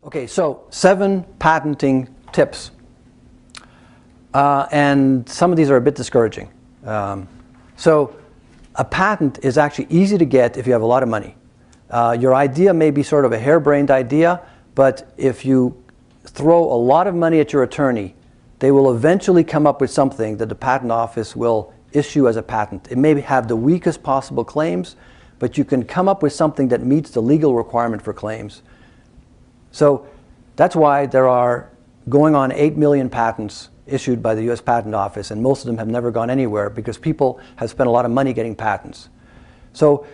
Okay, so 7 patenting tips. And some of these are a bit discouraging. So a patent is actually easy to get if you have a lot of money. Your idea may be sort of a harebrained idea, but if you throw a lot of money at your attorney, they will eventually come up with something that the patent office will issue as a patent. It may have the weakest possible claims, but you can come up with something that meets the legal requirement for claims. So that's why there are going on 8 million patents issued by the US Patent Office, and most of them have never gone anywhere because people have spent a lot of money getting patents. So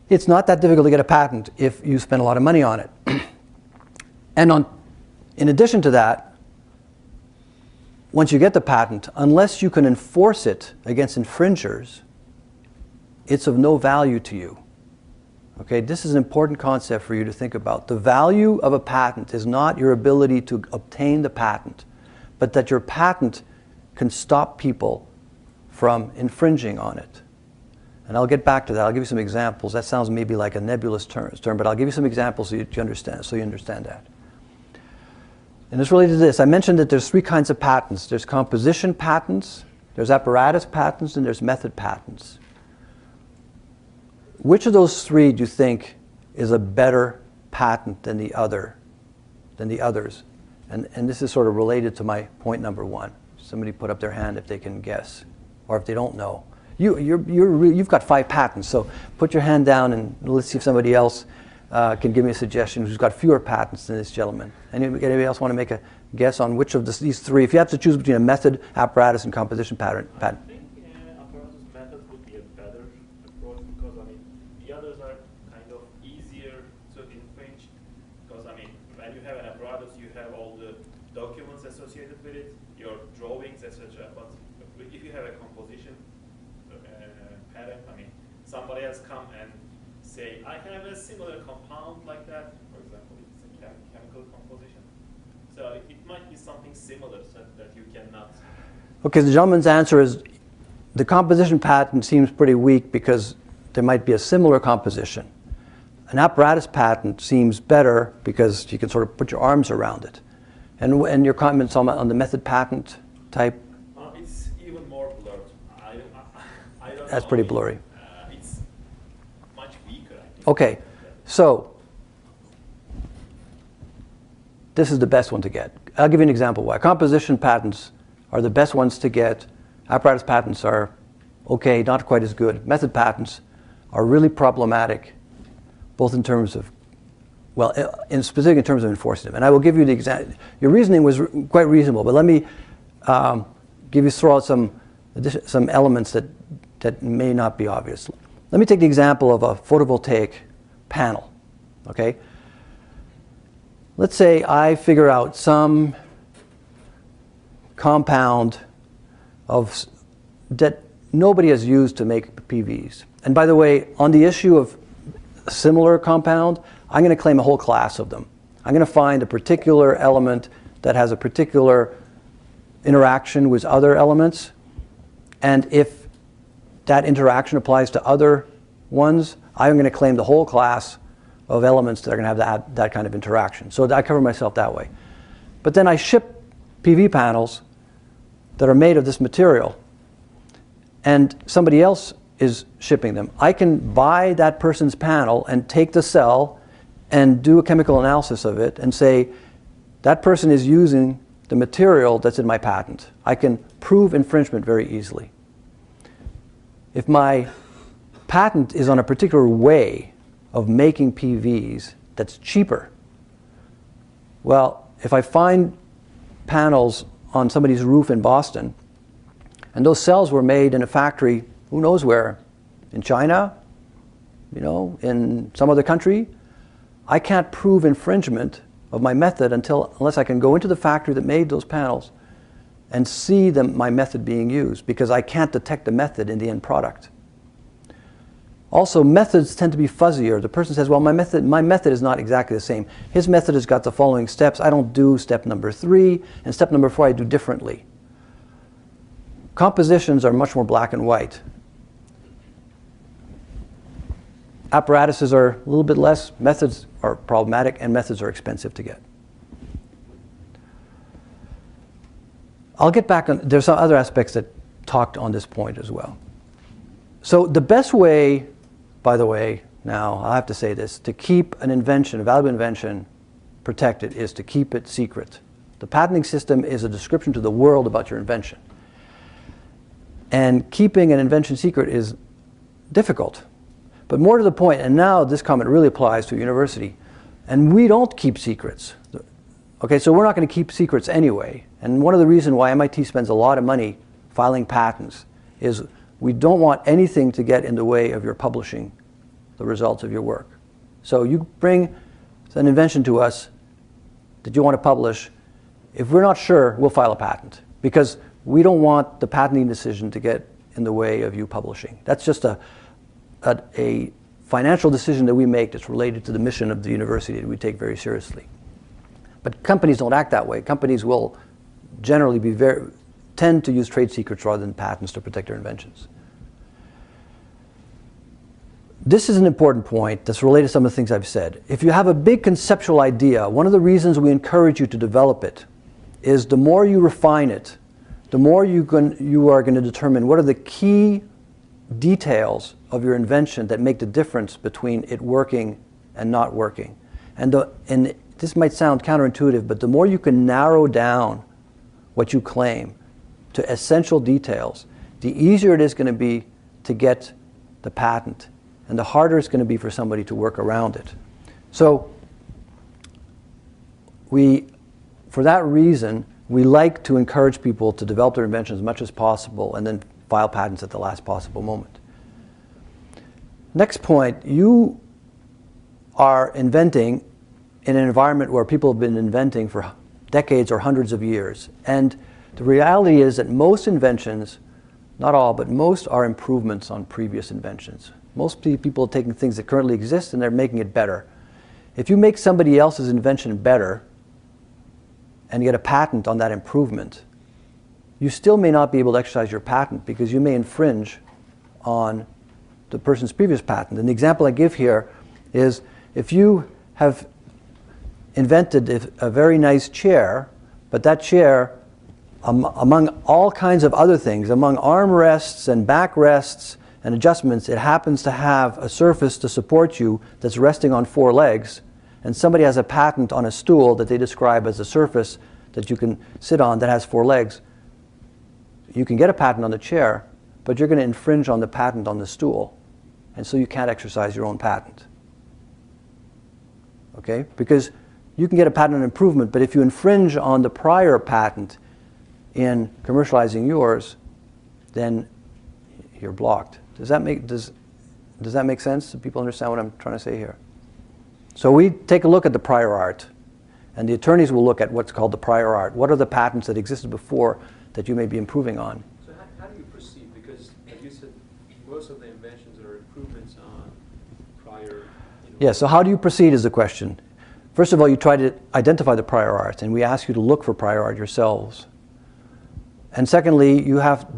it's not that difficult to get a patent if you spend a lot of money on it. And in addition to that, once you get the patent, unless you can enforce it against infringers, it's of no value to you. Okay, this is an important concept for you to think about. The value of a patent is not your ability to obtain the patent, but that your patent can stop people from infringing on it. And I'll get back to that. I'll give you some examples. That sounds maybe like a nebulous term, but I'll give you some examples so you understand that. And it's related to this. I mentioned that there's 3 kinds of patents. There's composition patents, there's apparatus patents, and there's method patents. Which of those 3 do you think is a better patent than the others? And this is sort of related to my point number 1. Somebody put up their hand if they can guess, or if they don't know. You've got 5 patents, so put your hand down and let's see if somebody else can give me a suggestion who's got fewer patents than this gentleman. Anybody else want to make a guess on which of these 3? If you have to choose between a method, apparatus, and composition patent. I think apparatus method would be a better approach because the others are kind of easier to infringe. Because when you have an apparatus, you have all the documents associated with it, your drawings, etc. But if you have a composition patent, somebody else come and say, I have a similar compound like that. For example, it's a chemical composition. So it might be something similar so that you cannot. Okay, the gentleman's answer is the composition patent seems pretty weak because there might be a similar composition. An apparatus patent seems better because you can sort of put your arms around it. And your comments on the method patent type? It's even more blurred. I don't That's know. pretty blurry. It's much weaker, I think. Okay, so this is the best one to get. I'll give you an example why. Composition patents are the best ones to get. Apparatus patents are okay, not quite as good. Method patents are really problematic, both in terms of, well, in specific in terms of enforcing them. And I will give you the example. Your reasoning was quite reasonable, but let me throw out some elements that may not be obvious. Let me take the example of a photovoltaic panel, okay? Let's say I figure out some compound that nobody has used to make PVs. And by the way, on the issue of a similar compound, I'm going to claim a whole class of them. I'm going to find a particular element that has a particular interaction with other elements. And if that interaction applies to other ones, I'm going to claim the whole class of elements that are going to have that kind of interaction. So I cover myself that way. But then I ship PV panels that are made of this material, and somebody else is shipping them. I can buy that person's panel and take the cell and do a chemical analysis of it and say, that person is using the material that's in my patent. I can prove infringement very easily. If my patent is on a particular way of making PVs that's cheaper, well, if I find panels on somebody's roof in Boston, and those cells were made in a factory, who knows where, in China, in some other country, I can't prove infringement of my method unless I can go into the factory that made those panels and see my method being used, because I can't detect the method in the end product. Also, methods tend to be fuzzier. The person says, well, my method is not exactly the same. His method has got the following steps. I don't do step number 3, and step number 4 I do differently. Compositions are much more black and white. Apparatuses are a little bit less. Methods are problematic and methods are expensive to get. I'll get back on, there's some other aspects that talked on this point as well. So the best way, by the way, now I have to say this, to keep an invention, a valuable invention, protected is to keep it secret. The patenting system is a description to the world about your invention. And keeping an invention secret is difficult. But more to the point, and now this comment really applies to a university, and we don't keep secrets. Okay, so we're not going to keep secrets anyway. And one of the reasons why MIT spends a lot of money filing patents is we don't want anything to get in the way of your publishing the results of your work. So you bring an invention to us that you want to publish. If we're not sure, we'll file a patent, because we don't want the patenting decision to get in the way of you publishing. That's just a financial decision that we make that's related to the mission of the university that we take very seriously. But companies don't act that way. Companies will generally tend to use trade secrets rather than patents to protect their inventions. This is an important point that's related to some of the things I've said. If you have a big conceptual idea, one of the reasons we encourage you to develop it is the more you refine it, the more you are going to determine what are the key details of your invention that make the difference between it working and not working. And this might sound counterintuitive, but the more you can narrow down what you claim to essential details, the easier it is going to be to get the patent, and the harder it's going to be for somebody to work around it. So for that reason, we like to encourage people to develop their invention as much as possible and then file patents at the last possible moment. Next point, you are inventing in an environment where people have been inventing for decades or hundreds of years. And the reality is that most inventions, not all, but most are improvements on previous inventions. Most people are taking things that currently exist and they're making it better. If you make somebody else's invention better and get a patent on that improvement, you still may not be able to exercise your patent because you may infringe on the person's previous patent. And the example I give here is if you have invented a very nice chair, but that chair, among all kinds of other things, among armrests and backrests and adjustments, it happens to have a surface to support you that's resting on 4 legs, and somebody has a patent on a stool that they describe as a surface that you can sit on that has 4 legs. You can get a patent on the chair, but you're going to infringe on the patent on the stool, and so you can't exercise your own patent. Okay? Because you can get a patent on improvement, but if you infringe on the prior patent in commercializing yours, then you're blocked. Does that make sense? Do people understand what I'm trying to say here? So we take a look at the prior art, and the attorneys will look at what's called the prior art. What are the patents that existed before that you may be improving on? So how do you proceed? Because, like you said, most of the inventions are improvements on prior. Yeah, so how do you proceed is the question. First of all, you try to identify the prior art, and we ask you to look for prior art yourselves. And secondly,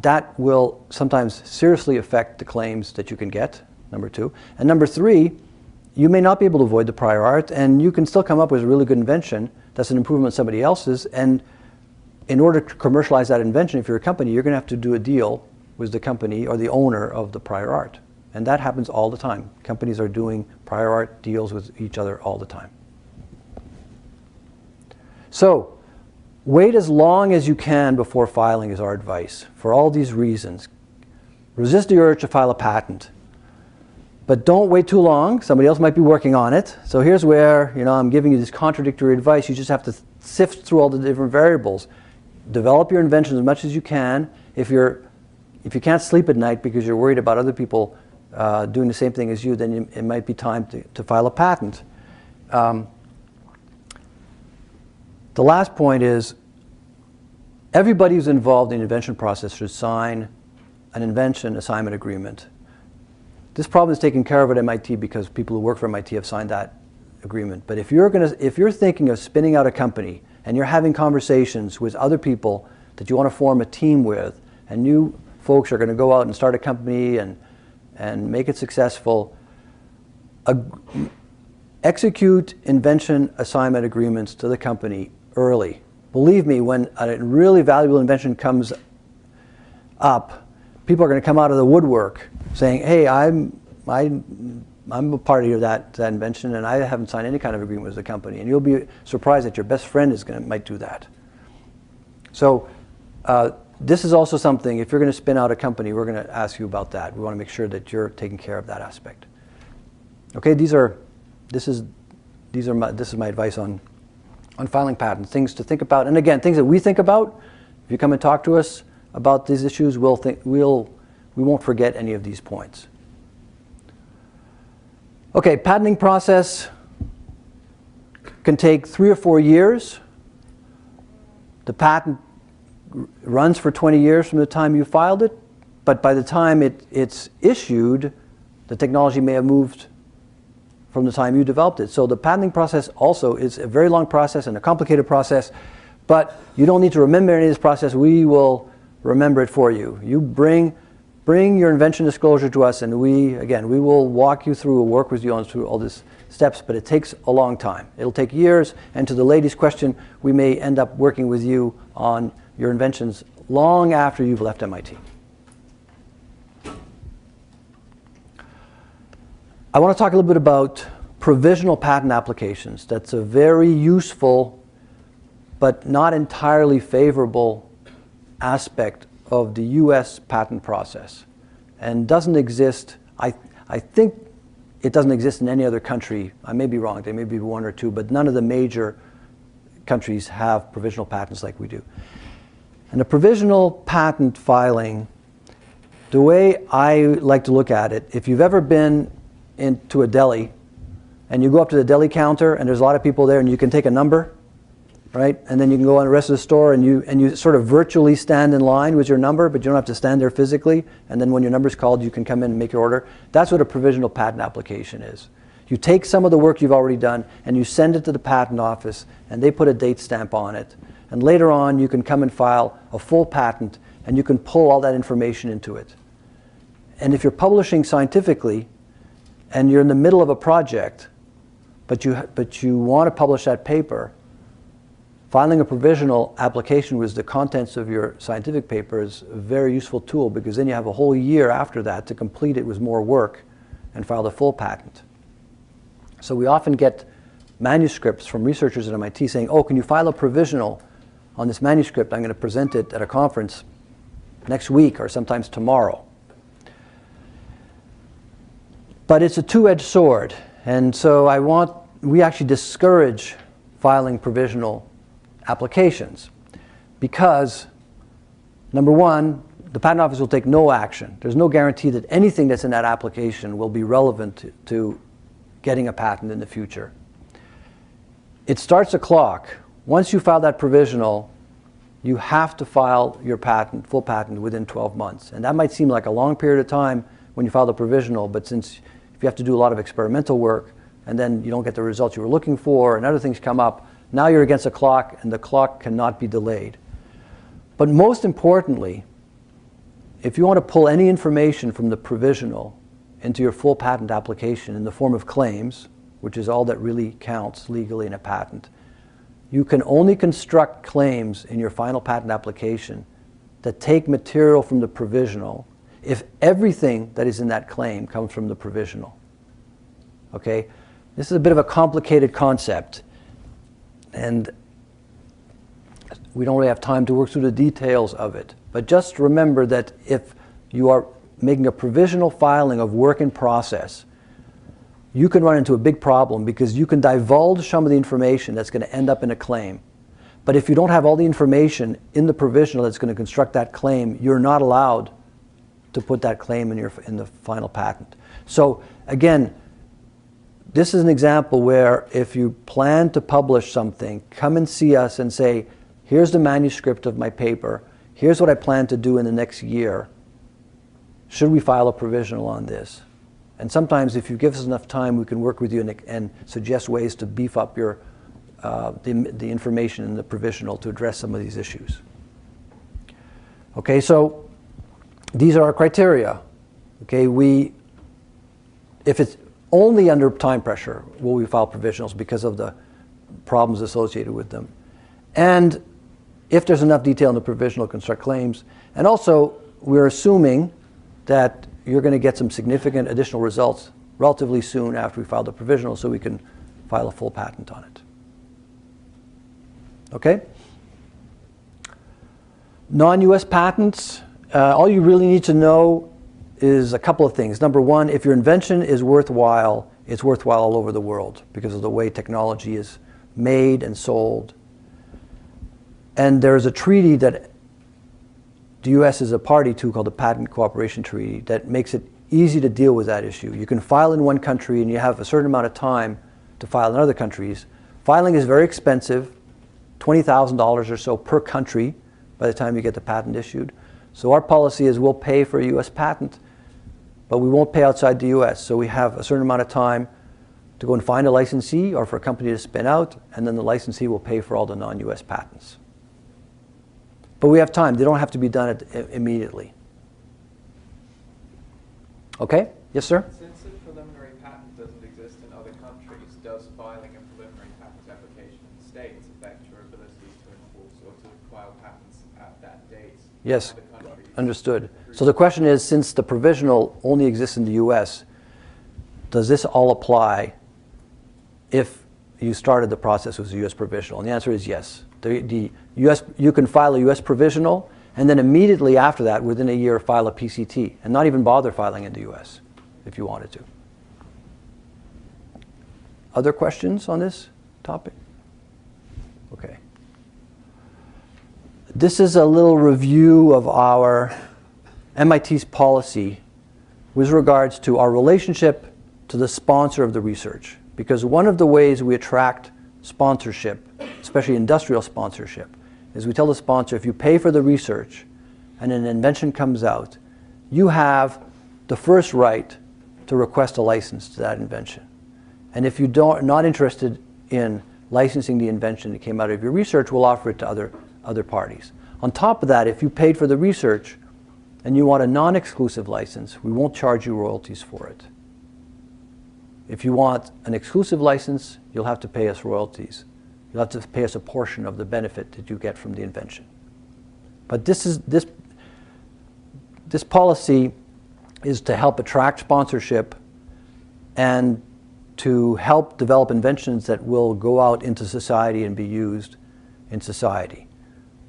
that will sometimes seriously affect the claims that you can get, number 2. And number 3, you may not be able to avoid the prior art, and you can still come up with a really good invention that's an improvement on somebody else's. And in order to commercialize that invention, if you're a company, you're going to have to do a deal with the company or the owner of the prior art. And that happens all the time. Companies are doing prior art deals with each other all the time. So, wait as long as you can before filing is our advice, for all these reasons. Resist the urge to file a patent. But don't wait too long. Somebody else might be working on it. So here's where, I'm giving you this contradictory advice. You just have to sift through all the different variables. Develop your invention as much as you can. If you can't sleep at night because you're worried about other people doing the same thing as you, then it might be time to file a patent. The last point is, everybody who's involved in the invention process should sign an invention assignment agreement. This problem is taken care of at MIT because people who work for MIT have signed that agreement. But if you're thinking of spinning out a company and you're having conversations with other people that you want to form a team with, and you folks are going to go out and start a company and make it successful, execute invention assignment agreements to the company early. Believe me, when a really valuable invention comes up, people are going to come out of the woodwork saying, hey, I'm a party of that invention, and I haven't signed any kind of agreement with the company. And you'll be surprised that your best friend might do that. So this is also something, if you're going to spin out a company, we're going to ask you about that. We want to make sure that you're taking care of that aspect. Okay, this is my advice on filing patents, things to think about. And again, things that we think about. If you come and talk to us about these issues, we won't forget any of these points. Okay, patenting process can take 3 or 4 years. The patent runs for 20 years from the time you filed it, but by the time it's issued, the technology may have moved from the time you developed it. So the patenting process also is a very long process and a complicated process, but you don't need to remember any of this process. We will remember it for you. You bring your invention disclosure to us, and we will walk you through, we'll work with you on through all these steps, but it takes a long time. It'll take years, and to the lady's question, we may end up working with you on your inventions long after you've left MIT. I want to talk a little bit about provisional patent applications. That's a very useful but not entirely favorable aspect of the US patent process, and doesn't exist, I think it doesn't exist in any other country. I may be wrong, there may be 1 or 2, but none of the major countries have provisional patents like we do. And a provisional patent filing, the way I like to look at it, if you've ever been into a deli and you go up to the deli counter and there's a lot of people there and you can take a number, right? And then you can go on the rest of the store and you sort of virtually stand in line with your number, but you don't have to stand there physically. And then when your number's called, you can come in and make your order. That's what a provisional patent application is. You take some of the work you've already done and you send it to the patent office and they put a date stamp on it. And later on, you can come and file a full patent and you can pull all that information into it. And if you're publishing scientifically and you're in the middle of a project, but you want to publish that paper, filing a provisional application with the contents of your scientific paper is a very useful tool, because then you have a whole year after that to complete it with more work and file the full patent. So we often get manuscripts from researchers at MIT saying, oh, can you file a provisional on this manuscript? I'm going to present it at a conference next week or sometimes tomorrow. But it's a two-edged sword. And so we actually discourage filing provisional applications because, number one, the patent office will take no action. There's no guarantee that anything that's in that application will be relevant to getting a patent in the future. It starts a clock. Once you file that provisional, you have to file your patent, full patent, within 12 months. And that might seem like a long period of time when you file the provisional, but since if you have to do a lot of experimental work and then you don't get the results you were looking for and other things come up, now you're against a clock and the clock cannot be delayed. But most importantly, if you want to pull any information from the provisional into your full patent application in the form of claims, which is all that really counts legally in a patent, you can only construct claims in your final patent application that take material from the provisional if everything that is in that claim comes from the provisional. Okay? This is a bit of a complicated concept, and we don't really have time to work through the details of it. But just remember that if you are making a provisional filing of work in process, you can run into a big problem because you can divulge some of the information that's going to end up in a claim. But if you don't have all the information in the provisional that's going to construct that claim, you're not allowed to put that claim in the final patent. So again, this is an example where if you plan to publish something, come and see us and say, here's the manuscript of my paper, here's what I plan to do in the next year. Should we file a provisional on this? And sometimes if you give us enough time, we can work with you and suggest ways to beef up your, the information in the provisional to address some of these issues. Okay, so these are our criteria. Okay, if it's only under time pressure will we file provisionals because of the problems associated with them. And if there's enough detail in the provisional, construct claims. And also, we're assuming that you're going to get some significant additional results relatively soon after we file the provisional, so we can file a full patent on it. Okay? Non-US patents, all you really need to know is a couple of things. Number one, if your invention is worthwhile, it's worthwhile all over the world because of the way technology is made and sold. And there's a treaty that the US is a party to called the Patent Cooperation Treaty that makes it easy to deal with that issue. You can file in one country and you have a certain amount of time to file in other countries. Filing is very expensive, $20,000 or so per country by the time you get the patent issued. So our policy is we'll pay for a US patent, but we won't pay outside the US. So we have a certain amount of time to go and find a licensee or for a company to spin out, and then the licensee will pay for all the non-US patents. But we have time. They don't have to be done immediately. Okay? Yes, sir? Since a preliminary patent doesn't exist in other countries, does filing a preliminary patent application in the States affect your ability to enforce or to file patents at that date? Yes. In other countries? Understood. So the question is, since the provisional only exists in the US, does this all apply if you started the process with a US provisional? And the answer is yes. The US, you can file a US provisional, and then immediately after that, within a year, file a PCT, and not even bother filing in the US if you wanted to. Other questions on this topic? Okay. This is a little review of our MIT's policy with regards to our relationship to the sponsor of the research. Because one of the ways we attract sponsorship, especially industrial sponsorship, is we tell the sponsor, if you pay for the research and an invention comes out, you have the first right to request a license to that invention. And if you are not interested in licensing the invention that came out of your research, we'll offer it to other parties. On top of that, if you paid for the research and you want a non-exclusive license, we won't charge you royalties for it. If you want an exclusive license, you'll have to pay us royalties. You'll have to pay us a portion of the benefit that you get from the invention. But this policy is to help attract sponsorship and to help develop inventions that will go out into society and be used in society.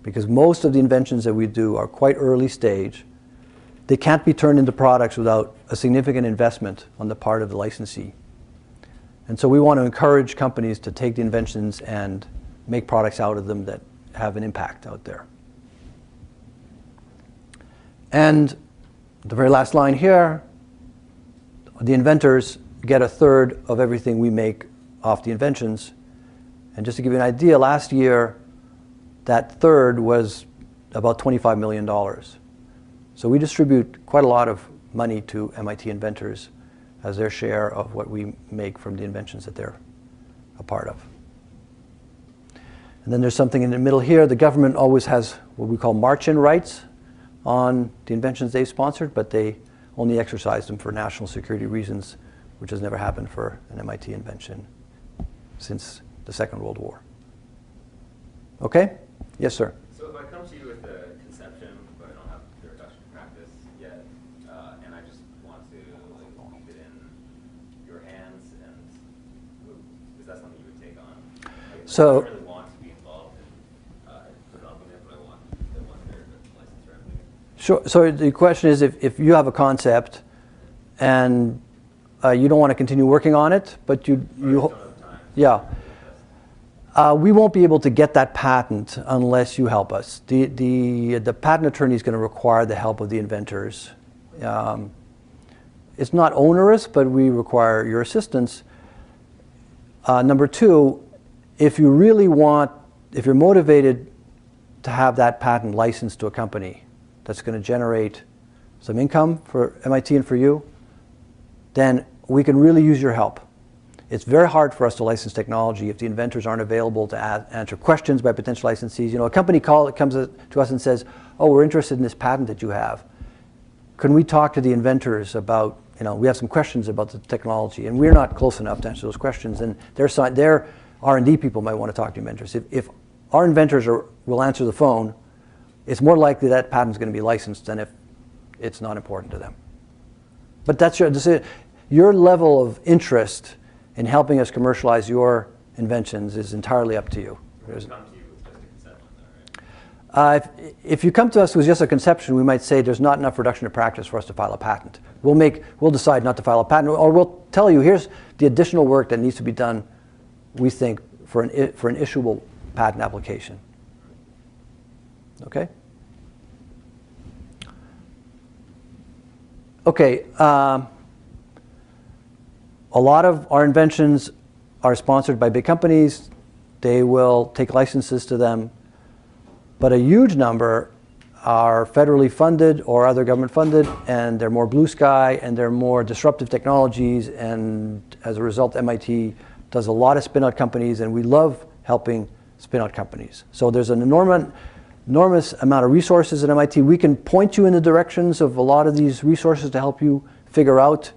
Because most of the inventions that we do are quite early stage. They can't be turned into products without a significant investment on the part of the licensee. And so we want to encourage companies to take the inventions and make products out of them that have an impact out there. And the very last line here, the inventors get a third of everything we make off the inventions. And just to give you an idea, last year, that third was about $25 million. So we distribute quite a lot of money to MIT inventors as their share of what we make from the inventions that they're a part of. And then there's something in the middle here. The government always has what we call march-in rights on the inventions they've sponsored, but they only exercise them for national security reasons, which has never happened for an MIT invention since the Second World War. Okay? Yes, sir? So if I come to you with a conception, but I don't have the reduction practice yet, and I just want to keep it in your hands, and is that something you would take on? So, I don't really want to be involved in developing it, but I want their license revenue. sure. So the question is, if you have a concept and you don't want to continue working on it, but you don't have time. Yeah. We won't be able to get that patent unless you help us. The patent attorney is going to require the help of the inventors. It's not onerous, but we require your assistance. Number two, if you really want, if you're motivated to have that patent licensed to a company that's going to generate some income for MIT and for you, then we can really use your help. It's very hard for us to license technology if the inventors aren't available to answer questions by potential licensees. You know, a company comes to us and says, oh, we're interested in this patent that you have. Can we talk to the inventors about we have some questions about the technology, and we're not close enough to answer those questions, and their R&D people might want to talk to inventors. If our inventors will answer the phone, it's more likely that patent's going to be licensed than if it's not important to them. But that's your level of interest in helping us commercialize your inventions is entirely up to you. Come to you with just a conception, though, right? If you come to us with just a conception, we might say there's not enough reduction to practice for us to file a patent. We'll decide not to file a patent, or we'll tell you here's the additional work that needs to be done, we think, for an issuable patent application. Okay? Okay. A lot of our inventions are sponsored by big companies. They will take licenses to them. But a huge number are federally funded or other government funded, and they're more blue sky, and they're more disruptive technologies, and as a result, MIT does a lot of spin-out companies, and we love helping spin-out companies. So there's an enormous amount of resources at MIT. We can point you in the directions of a lot of these resources to help you figure out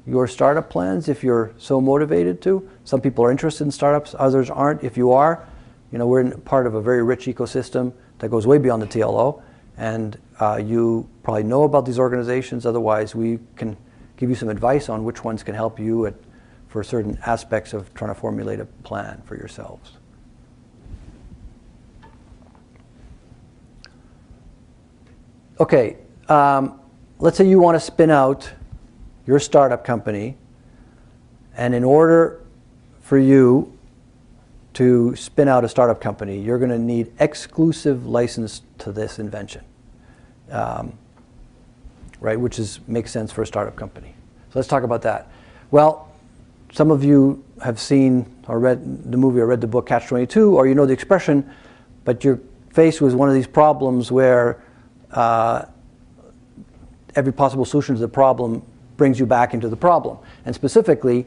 your startup plans if you're so motivated to. Some people are interested in startups, others aren't. If you are, we're in part of a very rich ecosystem that goes way beyond the TLO, and you probably know about these organizations. Otherwise, we can give you some advice on which ones can help you for certain aspects of trying to formulate a plan for yourselves. Okay, let's say you want to spin out your startup company, and in order for you to spin out a startup company, you're going to need exclusive license to this invention, right? Which makes sense for a startup company. So let's talk about that. Well, some of you have seen or read the movie or read the book Catch-22, or you know the expression, but you're faced with one of these problems where every possible solution to the problem brings you back into the problem. And specifically,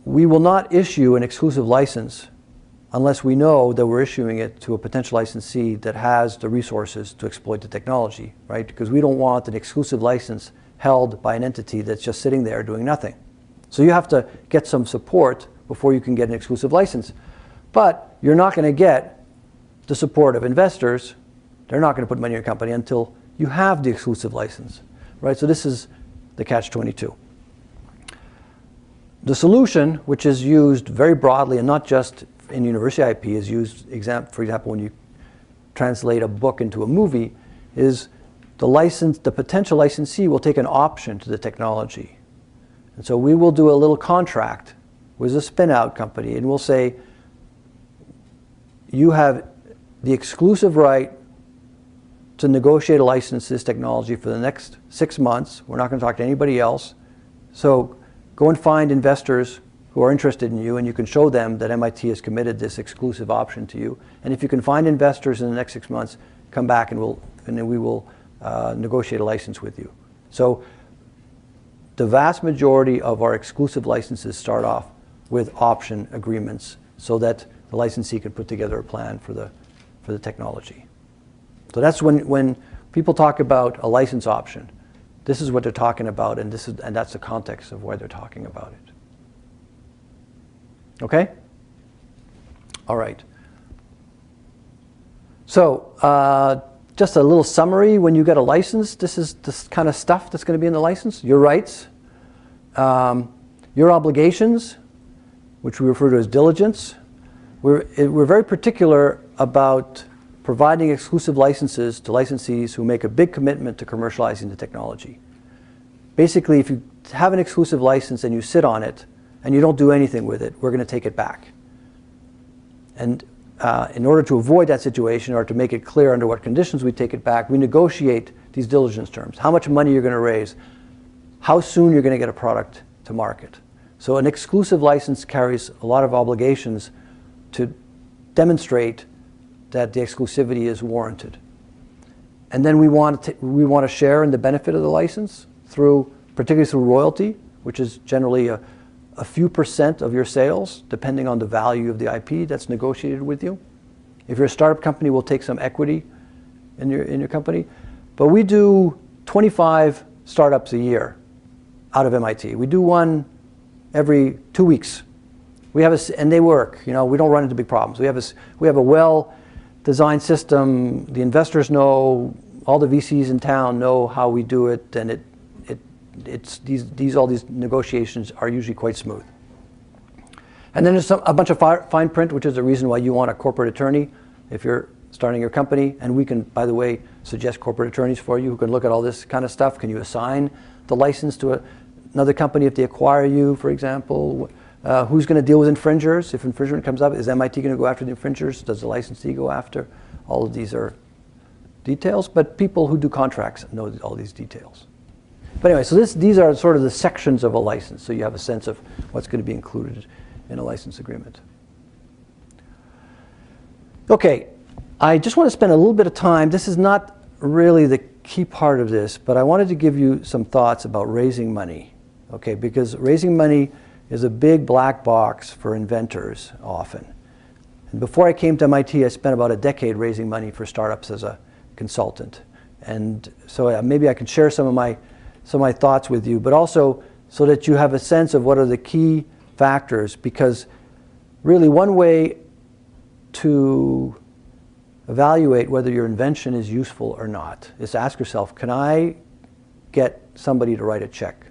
we will not issue an exclusive license unless we know that we're issuing it to a potential licensee that has the resources to exploit the technology, right? Because we don't want an exclusive license held by an entity that's just sitting there doing nothing. So you have to get some support before you can get an exclusive license. But you're not going to get the support of investors. They're not going to put money in your company until you have the exclusive license, right? So this is the catch-22. The solution, which is used very broadly and not just in university IP, is used, for example, when you translate a book into a movie, is the potential licensee will take an option to the technology. And so we will do a little contract with a spin-out company, and we'll say, you have the exclusive right to negotiate a license to this technology for the next 6 months. We're not going to talk to anybody else. So go and find investors who are interested in you, and you can show them that MIT has committed this exclusive option to you. And if you can find investors in the next 6 months, come back and then we will negotiate a license with you. So the vast majority of our exclusive licenses start off with option agreements so that the licensee can put together a plan for the technology. So that's when people talk about a license option. This is what they're talking about, and that's the context of why they're talking about it. Okay? All right. So just a little summary. When you get a license, this is this kind of stuff that's going to be in the license. Your rights, your obligations, which we refer to as diligence. We're very particular about providing exclusive licenses to licensees who make a big commitment to commercializing the technology. Basically, if you have an exclusive license and you sit on it and you don't do anything with it, we're going to take it back. And in order to avoid that situation, or to make it clear under what conditions we take it back, we negotiate these diligence terms. How much money you're going to raise, how soon you're going to get a product to market. So an exclusive license carries a lot of obligations to demonstrate that the exclusivity is warranted. And then we want to share in the benefit of the license, particularly through royalty, which is generally a few % of your sales, depending on the value of the IP that's negotiated with you. If you're a startup company, we'll take some equity in your company. But we do 25 startups a year out of MIT. We do one every 2 weeks. We have and they work. We don't run into big problems. We have a well-designed system. The investors know, all the VCs in town know how we do it, and all these negotiations are usually quite smooth. And then there's a bunch of fine print, which is the reason why you want a corporate attorney if you're starting your company. And we can, by the way, suggest corporate attorneys for you who can look at all this kind of stuff. Can you assign the license to another company if they acquire you, for example? Who's going to deal with infringers? If infringement comes up, is MIT going to go after the infringers? Does the licensee go after? All of these are details, but people who do contracts know all these details. But anyway, so these are sort of the sections of a license, so you have a sense of what's going to be included in a license agreement. Okay, I just want to spend a little bit of time. This is not really the key part of this, but I wanted to give you some thoughts about raising money. Okay, because raising money is a big black box for inventors often. And before I came to MIT, I spent about a decade raising money for startups as a consultant. And so maybe I can share some of my thoughts with you, but also so that you have a sense of what are the key factors, because really one way to evaluate whether your invention is useful or not is to ask yourself, can I get somebody to write a check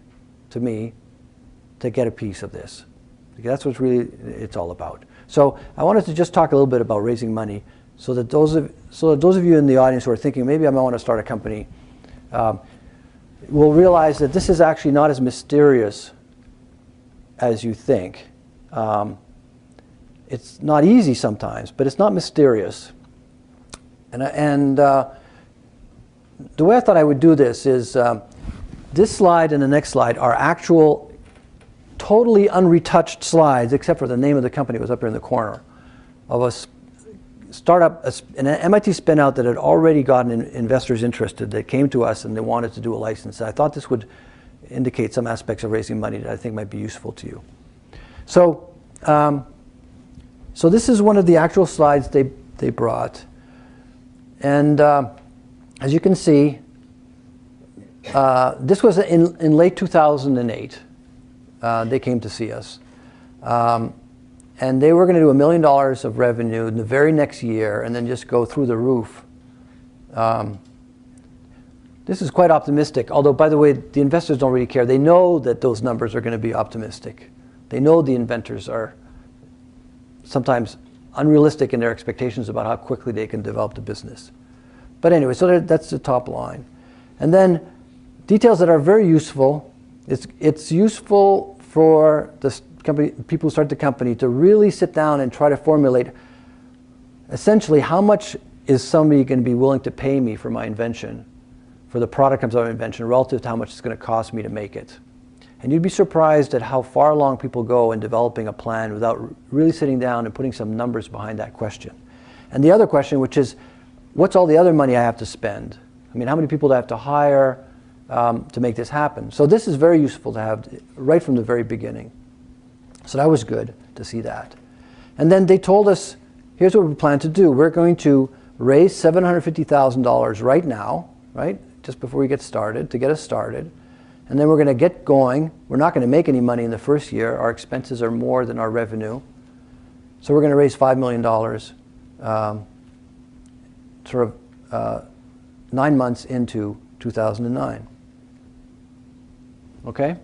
to me to get a piece of this? Because that's what really it's all about. So I wanted to just talk a little bit about raising money so that those of you in the audience who are thinking, maybe I might want to start a company, will realize that this is actually not as mysterious as you think. It's not easy sometimes, but it's not mysterious. And the way I thought I would do this is this slide and the next slide are actual totally unretouched slides, except for the name of the company was up here in the corner, of a startup, an MIT spinout that had already gotten investors interested, that came to us and they wanted to do a license. And I thought this would indicate some aspects of raising money that I think might be useful to you. So, so this is one of the actual slides they brought. And as you can see, this was in late 2008. They came to see us. And they were going to do $1 million of revenue in the very next year and then just go through the roof. This is quite optimistic, although, by the way, the investors don't really care. They know that those numbers are going to be optimistic. They know the inventors are sometimes unrealistic in their expectations about how quickly they can develop the business. But anyway, so that's the top line. And then details that are very useful. It's useful for the company, people who start the company, to really sit down and try to formulate essentially how much is somebody going to be willing to pay me for my invention, for the product comes out of my invention, relative to how much it's going to cost me to make it. And you'd be surprised at how far along people go in developing a plan without really sitting down and putting some numbers behind that question. And the other question, which is, what's all the other money I have to spend? I mean, how many people do I have to hire to make this happen? So this is very useful to have right from the very beginning. So that was good to see that. And then they told us, here's what we plan to do. We're going to raise $750,000 right now, right, just before we get started, to get us started. And then we're going to get going. We're not going to make any money in the first year. Our expenses are more than our revenue. So we're going to raise $5 million sort of 9 months into 2009. Okay?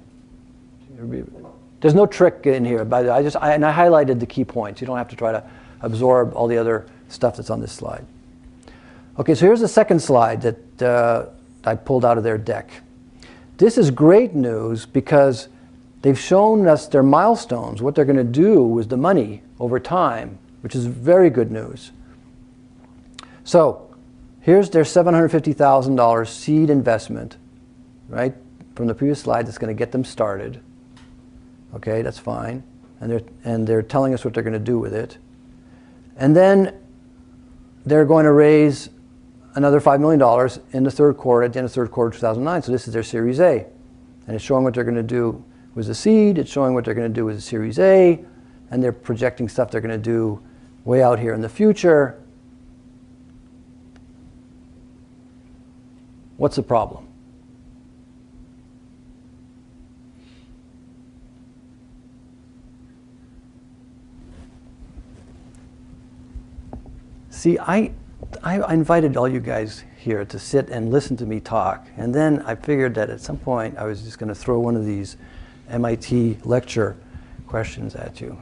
There's no trick in here. But I highlighted the key points. You don't have to try to absorb all the other stuff that's on this slide. Okay, so here's the second slide that I pulled out of their deck. This is great news because they've shown us their milestones, what they're going to do with the money over time, which is very good news. So here's their $750,000 seed investment, right, from the previous slide that's going to get them started. Okay, that's fine. And they're telling us what they're going to do with it. And then they're going to raise another $5 million in the third quarter, at the end of the third quarter of 2009. So this is their Series A. And it's showing what they're going to do with the seed. It's showing what they're going to do with the Series A. And they're projecting stuff they're going to do way out here in the future. What's the problem? See, I invited all you guys here to sit and listen to me talk, and then I figured that at some point I was just going to throw one of these MIT lecture questions at you.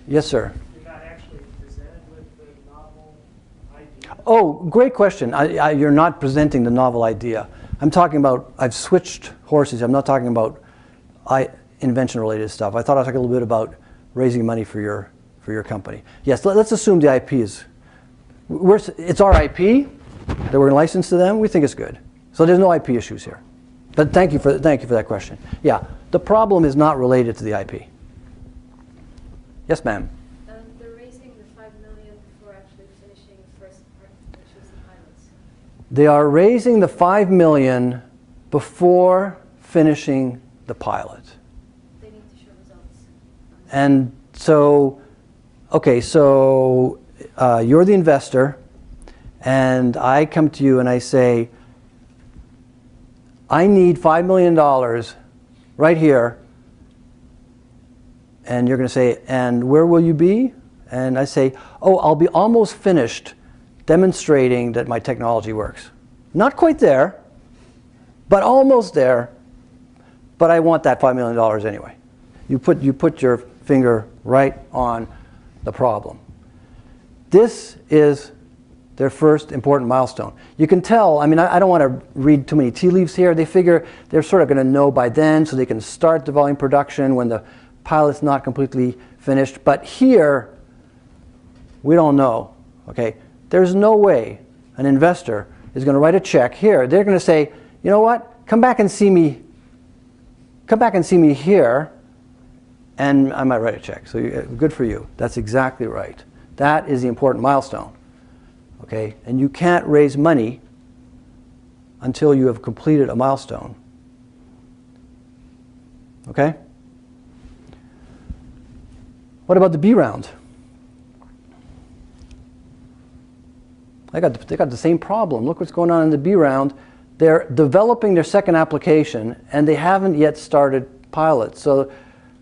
Yes, sir. You're not actually presented with the novel idea? Oh, great question. You're not presenting the novel idea. I'm talking about, I've switched horses. I'm not talking about invention-related stuff. I thought I'd talk a little bit about raising money for your company. Yes, let's assume the IP is, it's our IP that we're going to license to them. We think it's good. So there's no IP issues here. But thank you for that question. Yeah, the problem is not related to the IP. Yes, ma'am. They're raising the $5 million before actually finishing the first part, which is the pilots. They are raising the $5 million before finishing the pilot. They need to show results. And so, okay, so you're the investor, and I come to you and I say, I need $5 million right here. And you're going to say, and where will you be? And I say, oh, I'll be almost finished demonstrating that my technology works. Not quite there, but almost there. But I want that $5 million anyway. You put your finger right on the problem. This is their first important milestone. You can tell, I mean, I don't want to read too many tea leaves here. They figure they're sort of going to know by then so they can start the volume production when the pilot's not completely finished. But here, we don't know. Okay? There's no way an investor is going to write a check here. They're going to say, you know what? Come back and see me here, and I might write a check. So good for you. That's exactly right. That is the important milestone. Okay? And you can't raise money until you have completed a milestone. Okay? What about the B round? They got the same problem. Look what's going on in the B round. They're developing their second application, and they haven't yet started pilots. So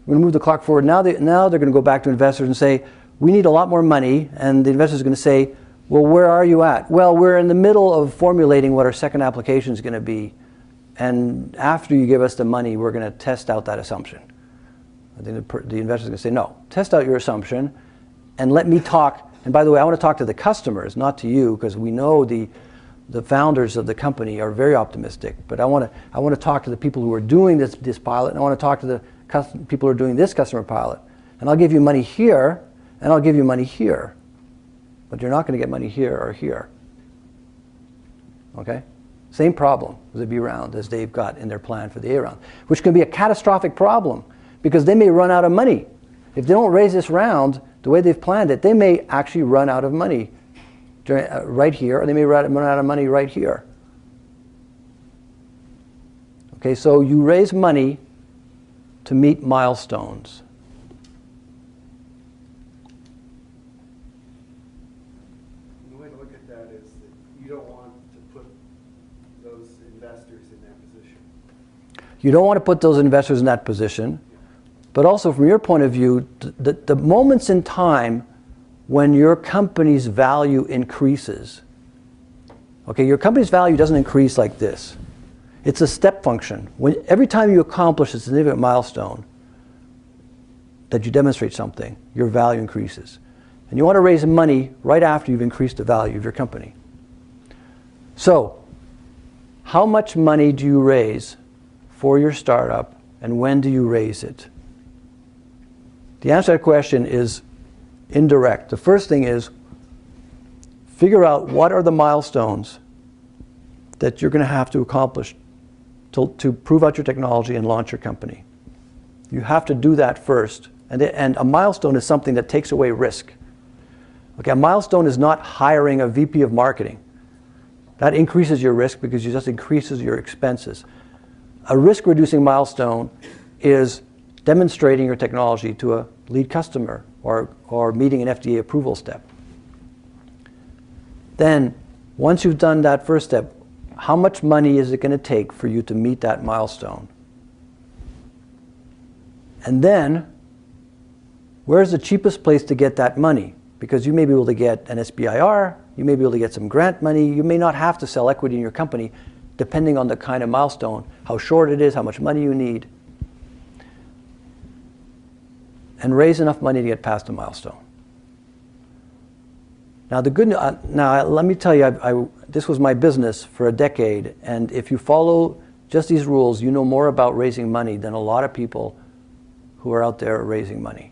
we're going to move the clock forward. Now they're going to go back to investors and say, we need a lot more money. And the investors are going to say, well, where are you at? Well, we're in the middle of formulating what our second application is going to be. And after you give us the money, we're going to test out that assumption. I think the investor is going to say, no, test out your assumption and let me talk. And by the way, I want to talk to the customers, not to you, because we know the founders of the company are very optimistic. But I want to talk to the people who are doing this pilot, and I want to talk to the people who are doing this customer pilot. And I'll give you money here, and I'll give you money here. But you're not going to get money here or here. Okay? Same problem with the B round as they've got in their plan for the A round, which can be a catastrophic problem because they may run out of money. If they don't raise this round the way they've planned it, they may actually run out of money right here, or they may run out of money right here. Okay, so you raise money to meet milestones. The way to look at that is that you don't want to put those investors in that position. You don't want to put those investors in that position. But also from your point of view, the moments in time when your company's value increases. Okay, your company's value doesn't increase like this. It's a step function. Every time you accomplish a significant milestone that you demonstrate something, your value increases. And you want to raise money right after you've increased the value of your company. So, how much money do you raise for your startup, and when do you raise it? The answer to that question is indirect. The first thing is figure out what are the milestones that you're going to have to accomplish to prove out your technology and launch your company. You have to do that first. And a milestone is something that takes away risk. Okay, a milestone is not hiring a VP of marketing. That increases your risk because it just increases your expenses. A risk-reducing milestone is demonstrating your technology to a lead customer or meeting an FDA approval step. Then, once you've done that first step, how much money is it going to take for you to meet that milestone? And then, where's the cheapest place to get that money? because you may be able to get an SBIR, you may be able to get some grant money, you may not have to sell equity in your company, depending on the kind of milestone, how short it is, how much money you need, and raise enough money to get past the milestone. Now, now let me tell you, this was my business for a decade, and if you follow just these rules, you know more about raising money than a lot of people who are out there raising money,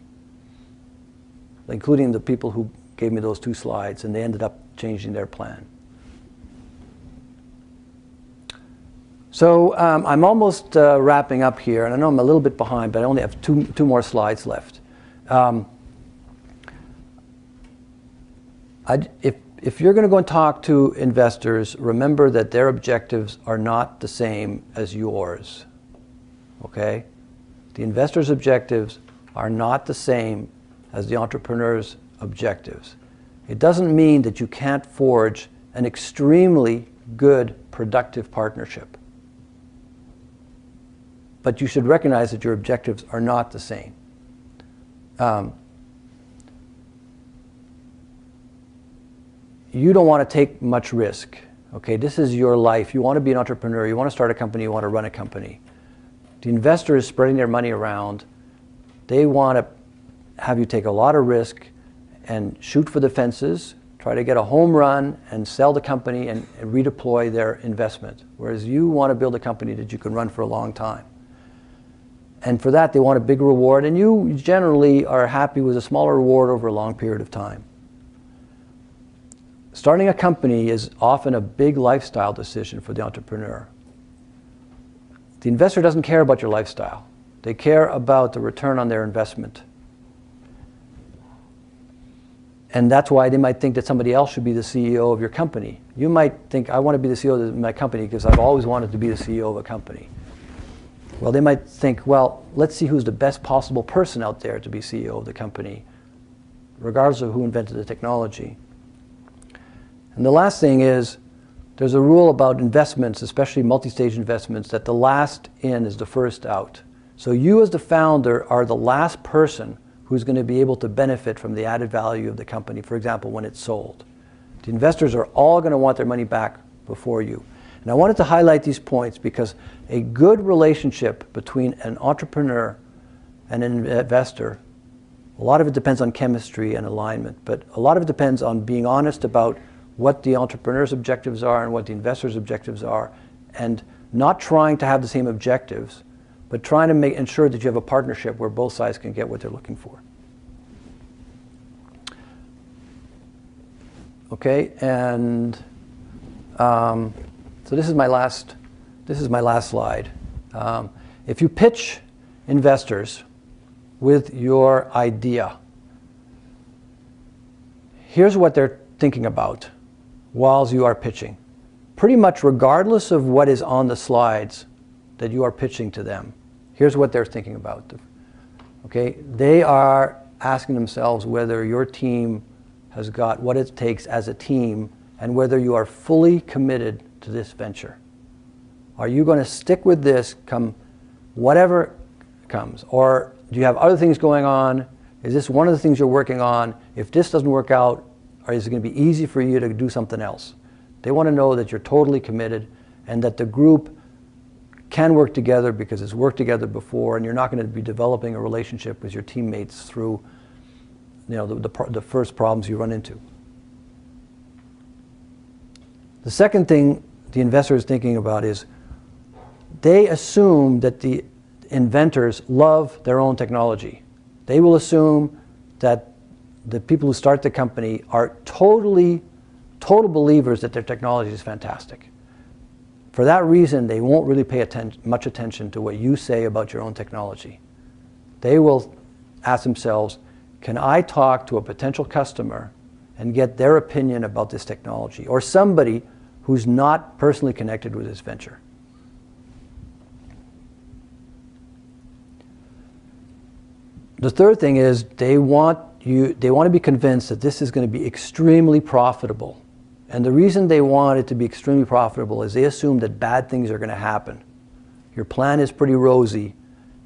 including the people who gave me those 2 slides, and they ended up changing their plan. So I'm almost wrapping up here, and I know I'm a little bit behind, but I only have two more slides left. If you're going to go and talk to investors, remember that their objectives are not the same as yours. Okay? The investors' objectives are not the same as the entrepreneur's objectives. It doesn't mean that you can't forge an extremely good, productive partnership. But you should recognize that your objectives are not the same. You don't want to take much risk. Okay, this is your life. You want to be an entrepreneur. You want to start a company. You want to run a company. The investor is spreading their money around. They want to have you take a lot of risk and shoot for the fences, try to get a home run and sell the company and redeploy their investment. Whereas you want to build a company that you can run for a long time. And for that, they want a big reward, and you generally are happy with a smaller reward over a long period of time. Starting a company is often a big lifestyle decision for the entrepreneur. The investor doesn't care about your lifestyle. They care about the return on their investment. And that's why they might think that somebody else should be the CEO of your company. You might think, I want to be the CEO of my company because I've always wanted to be the CEO of a company. Well, they might think, well, let's see who's the best possible person out there to be CEO of the company, regardless of who invented the technology. And the last thing is, there's a rule about investments, especially multi-stage investments, that the last in is the first out. So you as the founder are the last person who's going to be able to benefit from the added value of the company, for example, when it's sold. The investors are all going to want their money back before you. And I wanted to highlight these points because a good relationship between an entrepreneur and an investor, a lot of it depends on chemistry and alignment, but a lot of it depends on being honest about what the entrepreneur's objectives are and what the investor's objectives are, and not trying to have the same objectives, but trying to ensure that you have a partnership where both sides can get what they're looking for. Okay, and so this is my last slide. If you pitch investors with your idea, here's what they're thinking about while you are pitching. Pretty much regardless of what is on the slides that you are pitching to them, here's what they're thinking about. Okay, they are asking themselves whether your team has got what it takes as a team and whether you are fully committed to this venture. Are you going to stick with this come whatever comes? Or do you have other things going on? Is this one of the things you're working on? If this doesn't work out, or is it going to be easy for you to do something else? They want to know that you're totally committed and that the group can work together because it's worked together before, and you're not going to be developing a relationship with your teammates through the first problems you run into. The second thing the investor is thinking about is they assume that the inventors love their own technology. They will assume that the people who start the company are total believers that their technology is fantastic. For that reason, they won't really pay much attention to what you say about your own technology. They will ask themselves, can I talk to a potential customer and get their opinion about this technology, or somebody who's not personally connected with this venture? The third thing is they want to be convinced that this is going to be extremely profitable. And the reason they want it to be extremely profitable is they assume that bad things are going to happen. Your plan is pretty rosy,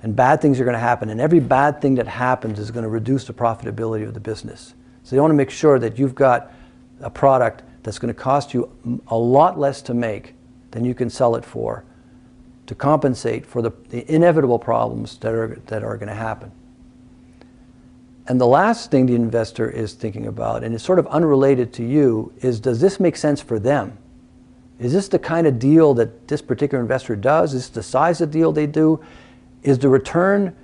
and bad things are going to happen, and every bad thing that happens is going to reduce the profitability of the business. So they want to make sure that you've got a product that's going to cost you a lot less to make than you can sell it for, to compensate for the inevitable problems that are going to happen. And the last thing the investor is thinking about, and it's sort of unrelated to you, is does this make sense for them? Is this the kind of deal that this particular investor does? Is this the size of deal they do? Is the return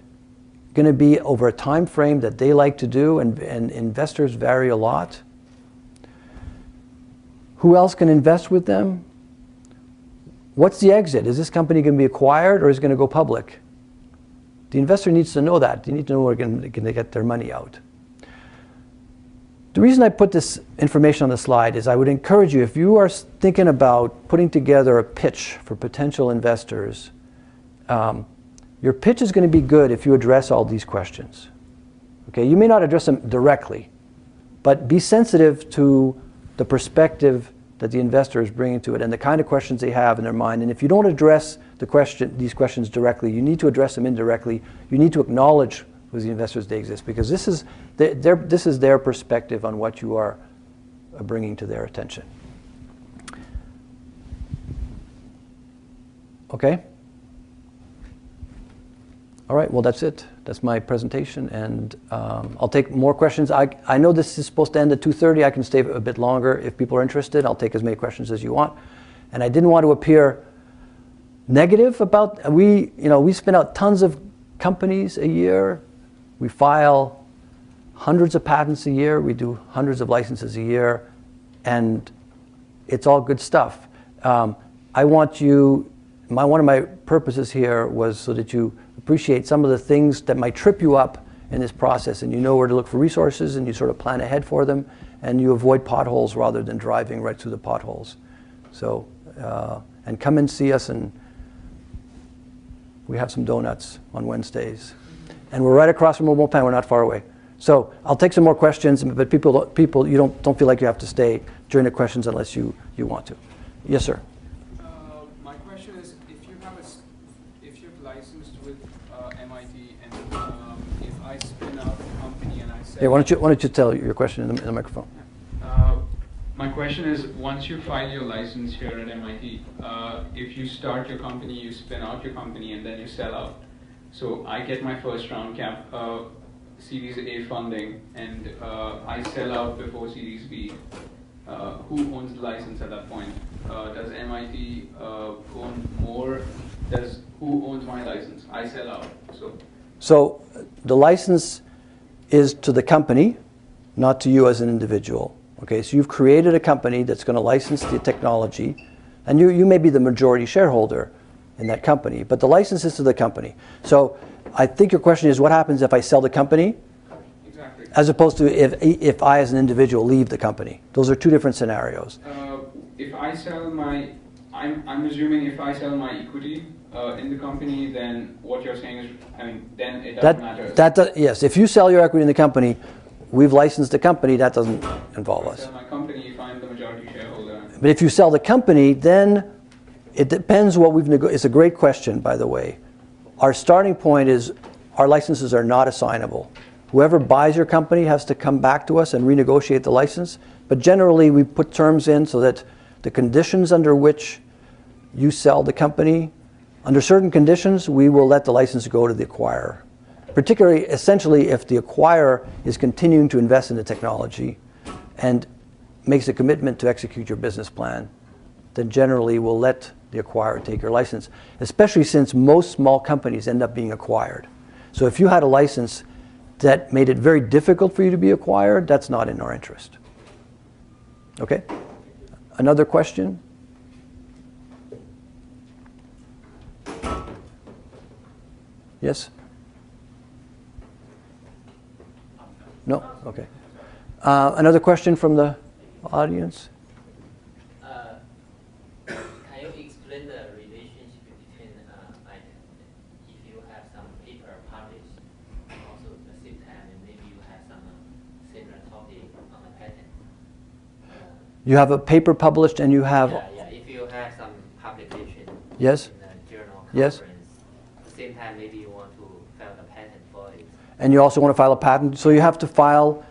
going to be over a time frame that they like to do? And investors vary a lot. Who else can invest with them? What's the exit? Is this company going to be acquired or is it going to go public? The investor needs to know that. They need to know where they're going to get their money out. The reason I put this information on the slide is I would encourage you, if you are thinking about putting together a pitch for potential investors, your pitch is going to be good if you address all these questions. Okay, you may not address them directly, but be sensitive to the perspective that the investor is bringing to it and the kind of questions they have in their mind. And if you don't address these questions directly, you need to address them indirectly. You need to acknowledge with the investors they exist, because this is their perspective on what you are bringing to their attention. Okay? All right, well, that's it. That's my presentation, and I'll take more questions. I know this is supposed to end at 2:30. I can stay a bit longer if people are interested. I'll take as many questions as you want. And I didn't want to appear negative about, we spin out tons of companies a year. We file hundreds of patents a year. We do hundreds of licenses a year, and it's all good stuff. I want you, one of my purposes here was so that you appreciate some of the things that might trip you up in this process, and you know where to look for resources, and you sort of plan ahead for them, and you avoid potholes rather than driving right through the potholes. So, and come and see us, and we have some donuts on Wednesdays. And we're right across from Mobile Pen, we're not far away. So I'll take some more questions, but people you don't feel like you have to stay during the questions unless you want to. Yes, sir. My question is, if you're licensed with MIT, and if I spin out a company and I sell... Hey, why don't you tell your question in the microphone? My question is, once you file your license here at MIT, if you start your company, you spin out your company, and then you sell out. So I get my first round Series A funding, and I sell out before Series B. Who owns the license at that point? Does MIT own more? Who owns my license? I sell out. So the license is to the company, not to you as an individual. Okay, so you've created a company that's going to license the technology, and you may be the majority shareholder in that company, but the license is to the company. So I think your question is, what happens if I sell the company? Exactly. As opposed to if I as an individual leave the company. Those are two different scenarios. If I sell I'm assuming if I sell my equity in the company, then what you're saying is, then it doesn't matter. Yes, if you sell your equity in the company, we've licensed the company, that doesn't involve us. If I sell my company, if I'm the majority shareholder. But if you sell the company, then it depends what we've negotiated. It's a great question, by the way. Our starting point is our licenses are not assignable. Whoever buys your company has to come back to us and renegotiate the license. But generally, we put terms in so that the conditions under which you sell the company, under certain conditions, we will let the license go to the acquirer. Particularly, essentially, if the acquirer is continuing to invest in the technology and makes a commitment to execute your business plan, then generally we'll let the acquirer take your license, especially since most small companies end up being acquired. So if you had a license that made it very difficult for you to be acquired, that's not in our interest. Okay? Another question? Yes? No? Okay. Another question from the audience? Can you explain the relationship between if you have some paper published, also at the same time, and maybe you have some similar topic on the patent? You have a paper published and you have... Yeah, if you have some publication yes? in a journal conference, yes? at the same time, maybe you want to file a patent for it. And you also want to file a patent, so you have to file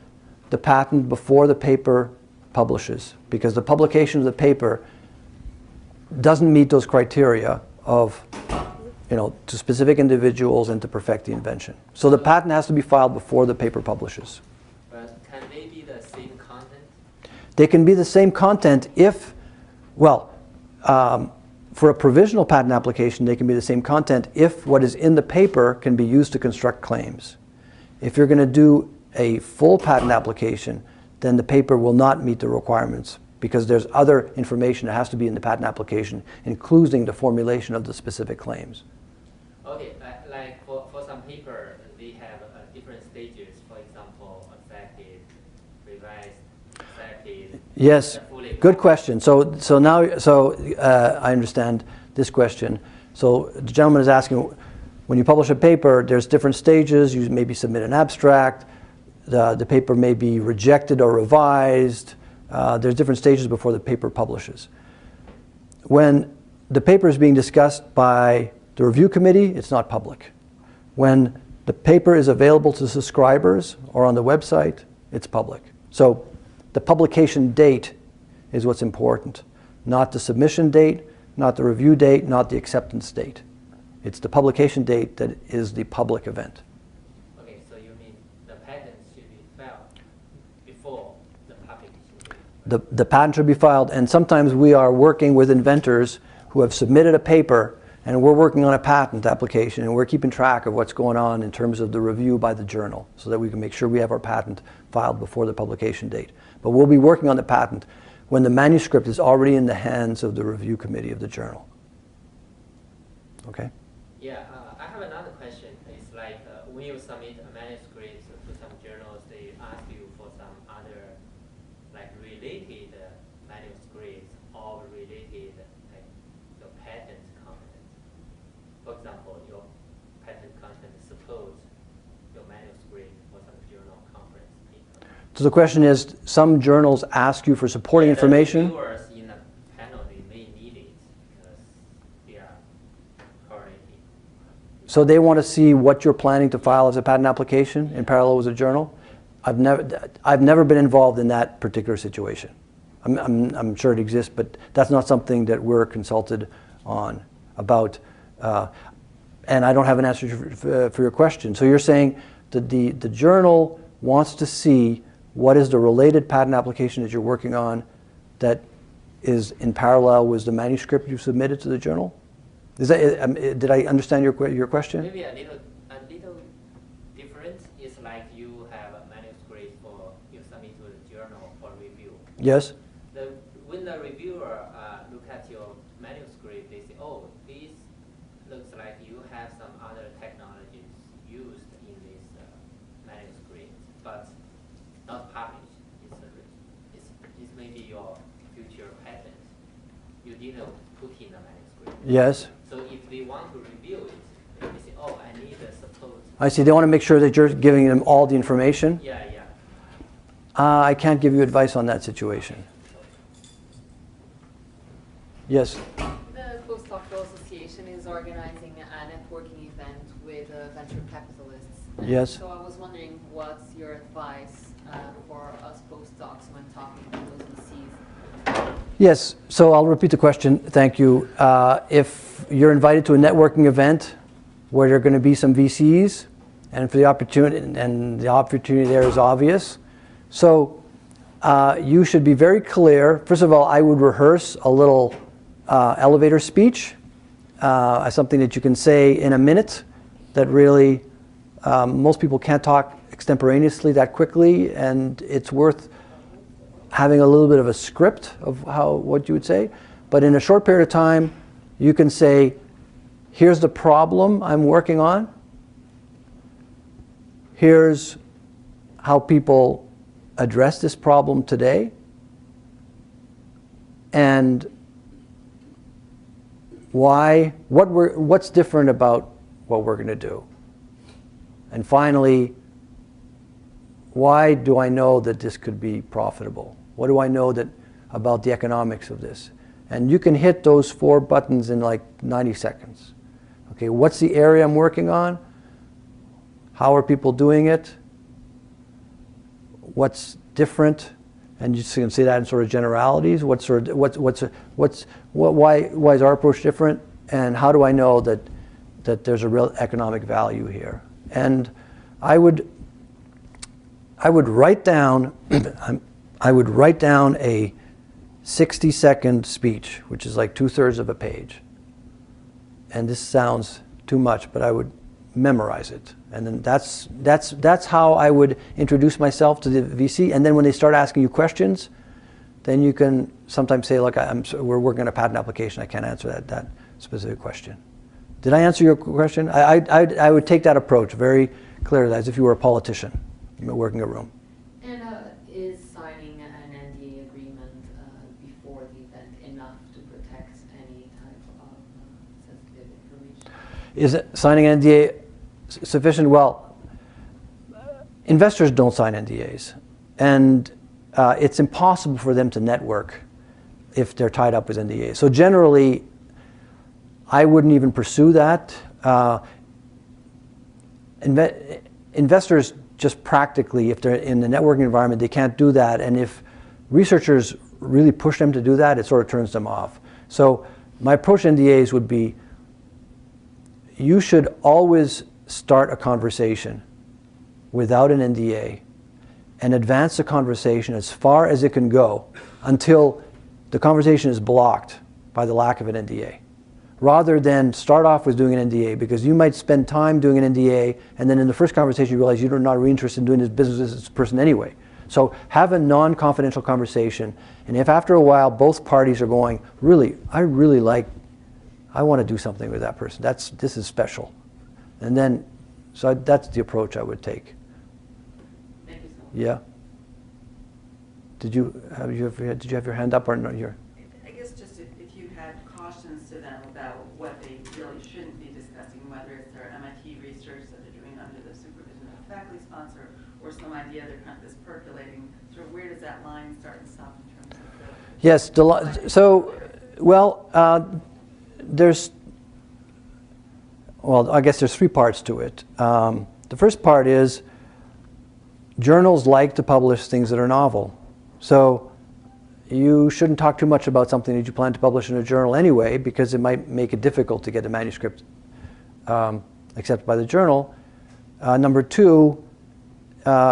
the patent before the paper publishes, because the publication of the paper doesn't meet those criteria of, to specific individuals and to perfect the invention. So the patent has to be filed before the paper publishes. But can they be the same content? They can be the same content if, for a provisional patent application, they can be the same content if what is in the paper can be used to construct claims. If you're going to do a full patent application, then the paper will not meet the requirements, because there's other information that has to be in the patent application, including the formulation of the specific claims. Okay, like for some paper, they have different stages. For example, affected, revised, affected. Yes, good question. So I understand this question. So the gentleman is asking, when you publish a paper, there's different stages. You maybe submit an abstract. The paper may be rejected or revised. There's different stages before the paper publishes. When the paper is being discussed by the review committee, it's not public. When the paper is available to subscribers or on the website, it's public. So the publication date is what's important, not the submission date, not the review date, not the acceptance date. It's the publication date that is the public event. Okay, so you mean the patent should be filed before the publication date? The patent should be filed, and sometimes we are working with inventors who have submitted a paper, and we're working on a patent application, and we're keeping track of what's going on in terms of the review by the journal, so that we can make sure we have our patent filed before the publication date. But we'll be working on the patent when the manuscript is already in the hands of the review committee of the journal. Okay? Yeah, I have another question. It's like when you submit a manuscript to some journals, they ask you for some other, like related manuscripts or related, like your patent content. For example, your patent content suppose your manuscript for some journal conference paper. So the question is, some journals ask you for supporting information? The reviewers in the panel, they may need it because they are correlated. So they want to see what you're planning to file as a patent application in parallel with a journal? I've never been involved in that particular situation. I'm sure it exists, but that's not something that we're consulted on about. And I don't have an answer for your question. So you're saying that the journal wants to see what is the related patent application that you're working on that is in parallel with the manuscript you submitted to the journal? Is that, did I understand your question? Maybe a little different. It's like you have a manuscript for you submit to the journal for review. Yes. When the reviewer look at your manuscript, they say, "Oh, this looks like you have some other technologies used in this manuscript, but not published. It's maybe your future patent. You didn't put in the manuscript." Yes. So if they want to review it, they say, "Oh, I need a support." I see. They want to make sure that you're giving them all the information? Yeah, yeah. I can't give you advice on that situation. Yes? The Postdoctoral Association is organizing a networking event with venture capitalists. Yes. So I was wondering, what's your advice for us postdocs when talking to those VCs? Yes. So I'll repeat the question. Thank you. If you're invited to a networking event where there are going to be some VCs, and for the opportunity there is obvious, so you should be very clear. First of all, I would rehearse a little elevator speech, something that you can say in a minute that really, most people can't talk extemporaneously that quickly, and it's worth having a little bit of a script of what you would say. But in a short period of time, you can say, here's the problem I'm working on. Here's how people address this problem today. And what's different about what we're going to do. And finally, why do I know that this could be profitable? What do I know about the economics of this? And you can hit those 4 buttons in like 90 seconds. Okay, what's the area I'm working on? How are people doing it? what's different, and you can see that in sort of generalities. Why is our approach different, and how do I know that there's a real economic value here? And I would write down a 60-second speech, which is like 2/3 of a page. And this sounds too much, but I would memorize it. And then that's how I would introduce myself to the VC. And then when they start asking you questions, then you can sometimes say, look, we're working on a patent application. I can't answer that specific question. Did I answer your question? I would take that approach very clearly, as if you were a politician working a room. And is signing an NDA agreement before the event enough to protect any type of sensitive information? Is signing an NDA sufficient? Well, investors don't sign NDAs. And it's impossible for them to network if they're tied up with NDAs. So generally, I wouldn't even pursue that. Investors just practically, if they're in the networking environment, they can't do that. And if researchers really push them to do that, it sort of turns them off. So my approach to NDAs would be, you should always start a conversation without an NDA and advance the conversation as far as it can go until the conversation is blocked by the lack of an NDA. Rather than start off with doing an NDA, because you might spend time doing an NDA and then in the first conversation you realize you're not really interested in doing this business with this person anyway. So have a non-confidential conversation, and if after a while both parties are going, really, I want to do something with that person. This is special. And then, so that's the approach I would take. Thank you so much. Yeah. Did you have your hand up or no? I guess just if you had cautions to them about what they really shouldn't be discussing, whether it's their MIT research that they're doing under the supervision of a faculty sponsor or some idea they're kind of this percolating, sort of where does that line start and stop in terms of the... Yes, so, well, I guess there's three parts to it. The first part is journals like to publish things that are novel. So you shouldn't talk too much about something that you plan to publish in a journal anyway, because it might make it difficult to get a manuscript accepted by the journal. Number two,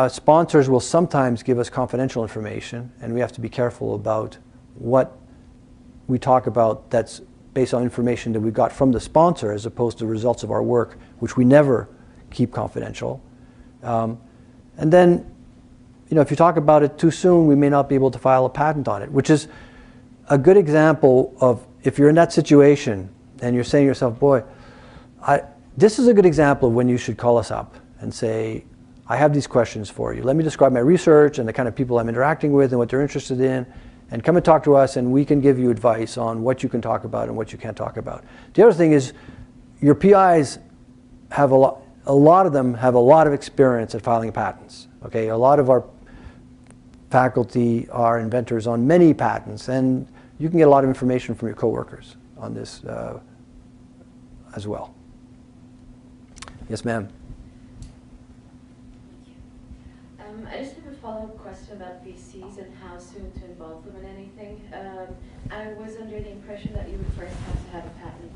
sponsors will sometimes give us confidential information, and we have to be careful about what we talk about that's based on information that we got from the sponsor as opposed to the results of our work, which we never keep confidential. And then, if you talk about it too soon, we may not be able to file a patent on it, which is a good example of, if you're in that situation and you're saying to yourself, boy, this is a good example of when you should call us up and say, I have these questions for you. Let me describe my research and the kind of people I'm interacting with and what they're interested in, and come and talk to us, and we can give you advice on what you can talk about and what you can't talk about. The other thing is, your PIs have a lot of them have a lot of experience at filing patents. Okay, a lot of our faculty are inventors on many patents, and you can get a lot of information from your coworkers on this as well. Yes, ma'am. I just have a follow-up question about VCs and how soon to involve them in anything. I was under the impression that you would first have to have a patent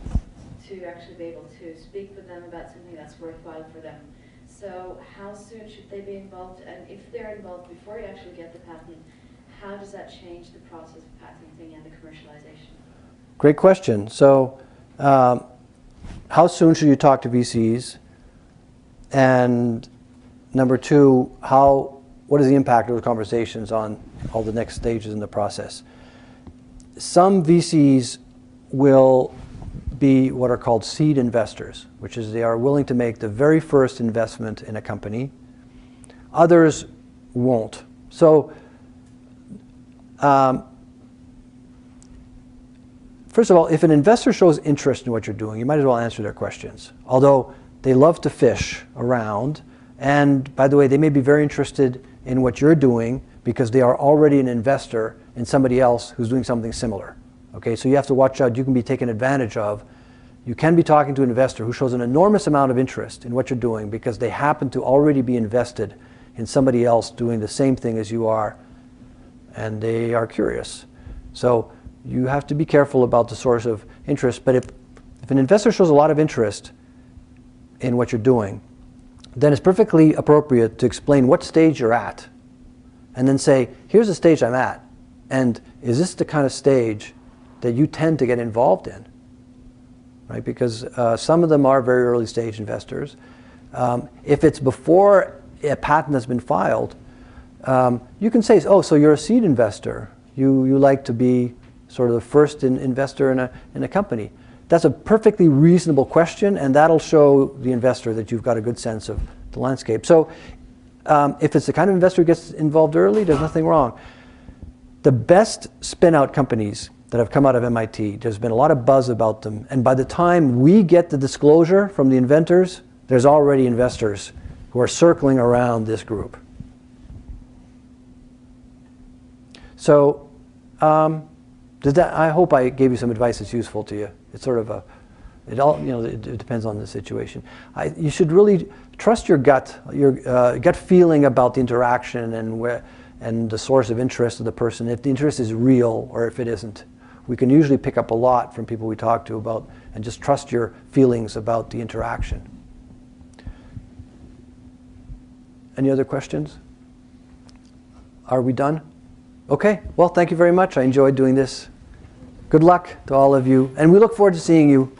to actually be able to speak with them about something that's worthwhile for them. So how soon should they be involved? And if they're involved before you actually get the patent, how does that change the process of patenting and the commercialization? Great question. So how soon should you talk to VCs? And number two, what is the impact of the conversations on all the next stages in the process? Some VCs will be what are called seed investors, which is they are willing to make the very first investment in a company. Others won't. So first of all, if an investor shows interest in what you're doing, you might as well answer their questions. Although they love to fish around, and by the way, they may be very interested in what you're doing because they are already an investor in somebody else who's doing something similar. Okay, so you have to watch out. You can be taken advantage of. You can be talking to an investor who shows an enormous amount of interest in what you're doing because they happen to already be invested in somebody else doing the same thing as you are, and they are curious. So you have to be careful about the source of interest, but if an investor shows a lot of interest in what you're doing, then it's perfectly appropriate to explain what stage you're at, and then say, here's the stage I'm at, and is this the kind of stage that you tend to get involved in? Right? Because some of them are very early stage investors. If it's before a patent has been filed, you can say, oh, so you're a seed investor. You like to be sort of the first investor in a company. That's a perfectly reasonable question, and that'll show the investor that you've got a good sense of the landscape. So if it's the kind of investor who gets involved early, there's nothing wrong. The best spin-out companies that have come out of MIT, there's been a lot of buzz about them, and by the time we get the disclosure from the inventors, there's already investors who are circling around this group. So I hope I gave you some advice that's useful to you. It's sort of it depends on the situation. You should really trust your gut feeling about the interaction and the source of interest of the person, if the interest is real or if it isn't. We can usually pick up a lot from people we talk to about, and just trust your feelings about the interaction. Any other questions? Are we done? Okay, well, thank you very much. I enjoyed doing this. Good luck to all of you, and we look forward to seeing you